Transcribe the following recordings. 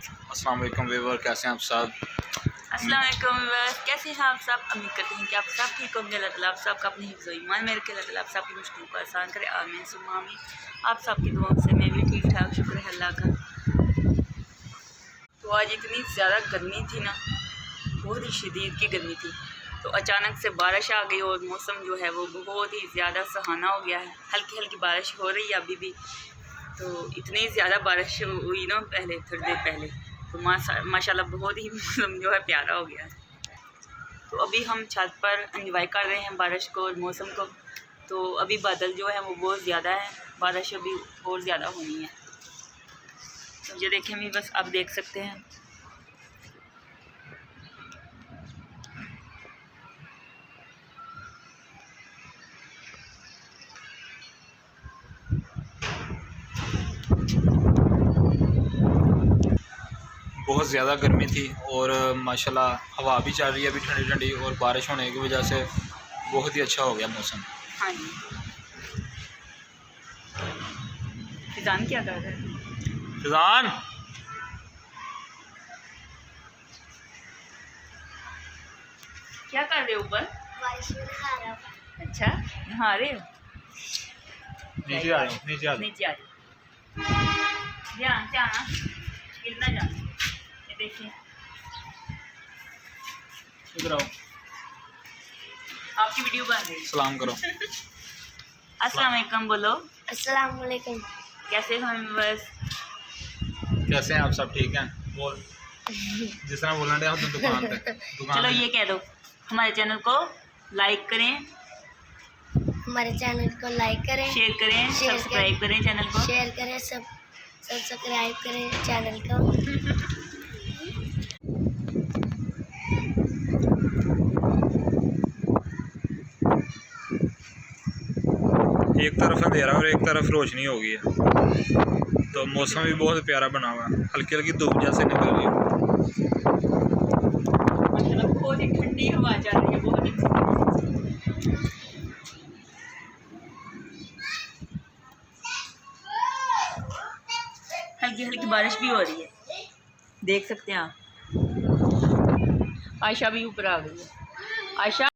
अस्सलाम वालेकुम व्यूअर, कैसे हैं आप सब? अस्सलाम वालेकुम व्यूअर्स, कैसे हैं आप सब? उम्मीद करते हैं कि आप सब ठीक होंगे। अल्लाह ताला आप सबका अपनी हिफ्ज़ व ईमान में रखे। अल्लाह ताला आप सबकी मुश्किलों को आसान करे। आमीन सुम्मा आमीन। आप सबकी दुआओं से मैं भी ठीक ठाक, शुक्र है अल्लाह का। तो आज इतनी ज़्यादा गर्मी थी ना, बहुत ही शदीद की गर्मी थी। तो अचानक से बारिश आ गई और मौसम जो है वो बहुत ही ज़्यादा सुहाना हो गया है। हल्की हल्की बारिश हो रही है अभी भी। तो इतनी ज़्यादा बारिश हुई ना पहले, थोड़ी देर पहले, तो माशाल्लाह बहुत ही मौसम जो है प्यारा हो गया है। तो अभी हम छत पर एंजॉय कर रहे हैं बारिश को और मौसम को। तो अभी बादल जो है वो बहुत ज़्यादा है, बारिश अभी और ज़्यादा होनी है। तो ये देखें भी, बस आप देख सकते हैं। बहुत ज़्यादा गर्मी थी और माशाल्लाह हवा भी चल रही है अभी ठंडी ठंडी, और बारिश होने की वजह से बहुत ही अच्छा हो गया मौसम। हाँ जी, फिजान क्या कर रहे हैं? फिजान, क्या कर रहे हो ऊपर? बारिश में नहा रहा हूँ। अच्छा, नहा रहे हो? नीचे आ जाओ, नीचे आ जाओ। नीचे आ जाओ, ध्यान से आना, गिर ना जाना। ये देखिए, इधर आओ, आपकी वीडियो बन रही है। सलाम करो। अस्सलाम वालेकुम बोलो। अस्सलाम वालेकुम। कैसे हो? बस कैसे हैं आप सब? ठीक हैं? बोल जिस तरह बोलना है आप दुकान पे चलो ये कह दो, हमारे चैनल को लाइक करें, हमारे चैनल को लाइक करें, शेयर करें, शेयर सब्सक्राइब करें चैनल को। शेयर करें, सब्सक्राइब करें चैनल को। एक तरफ अंधेरा और एक तरफ रोशनी हो गई है, तो मौसम भी बहुत प्यारा बना हुआ है। हल्की हल्की धूप जैसे निकल रही है। माशाल्लाह बहुत ही ठंडी हवा चल रही है, बहुत ही हल्की हल्की बारिश भी हो रही है, देख सकते हैं आप। आयशा भी ऊपर आ गई है। आयशा,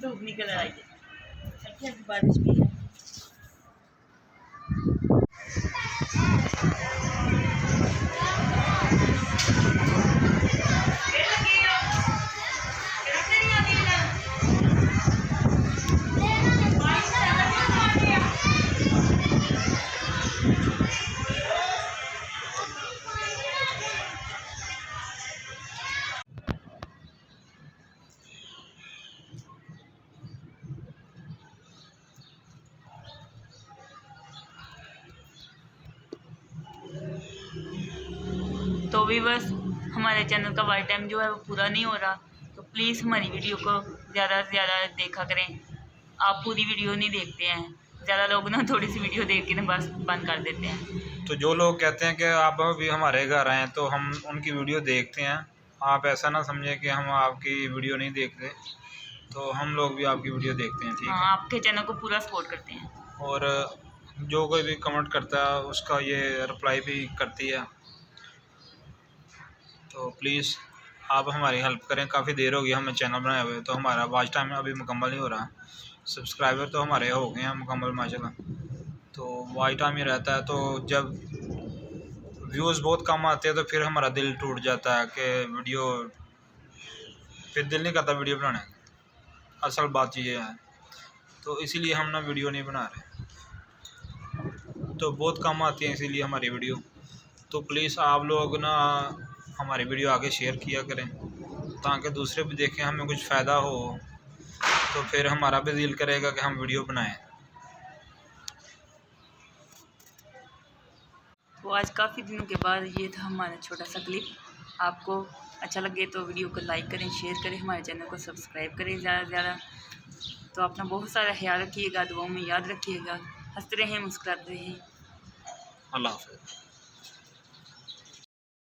धूप निकल आई है, हल्की हल्की बारिश भी है। तो भी बस हमारे चैनल का वाच टाइम जो है वो पूरा नहीं हो रहा, तो प्लीज़ हमारी वीडियो को ज़्यादा से ज़्यादा देखा करें। आप पूरी वीडियो नहीं देखते हैं, ज़्यादा लोग ना थोड़ी सी वीडियो देख के ना बस बंद कर देते हैं। तो जो लोग कहते हैं कि आप अभी हमारे घर आएँ तो हम उनकी वीडियो देखते हैं, आप ऐसा ना समझें कि हम आपकी वीडियो नहीं देखते। तो हम लोग भी आपकी वीडियो देखते हैं, ठीक हाँ, है? आपके चैनल को पूरा सपोर्ट करते हैं। और जो कोई भी कमेंट करता है उसका ये रिप्लाई भी करती है। तो प्लीज़ आप हमारी हेल्प करें। काफ़ी देर हो गई हमें चैनल बनाए हुए, तो हमारा वॉच टाइम अभी मुकम्मल नहीं हो रहा। सब्सक्राइबर तो हमारे हो गए हैं मुकम्मल माशाल्लाह, तो वॉच टाइम ही रहता है। तो जब व्यूज़ बहुत कम आते हैं तो फिर हमारा दिल टूट जाता है कि वीडियो, फिर दिल नहीं करता वीडियो बनाने का। असल बात ये है, तो इसीलिए हम ना वीडियो नहीं बना रहे। तो बहुत कम आती है इसीलिए हमारी वीडियो। तो प्लीज़ आप लोग ना हमारी वीडियो आगे शेयर किया करें, ताकि दूसरे भी देखें, हमें कुछ फ़ायदा हो, तो फिर हमारा भी दिल करेगा कि हम वीडियो बनाएं। तो आज काफ़ी दिनों के बाद ये था हमारा छोटा सा क्लिप आपको अच्छा लगे तो वीडियो को लाइक करें, शेयर करें, हमारे चैनल को सब्सक्राइब करें ज़्यादा से ज़्यादा। तो अपना बहुत सारा ख्याल रखिएगा, दुआओं में याद रखिएगा, हंसते रहें, मुस्कुराते रहें। अल्लाह हाफ़िज़।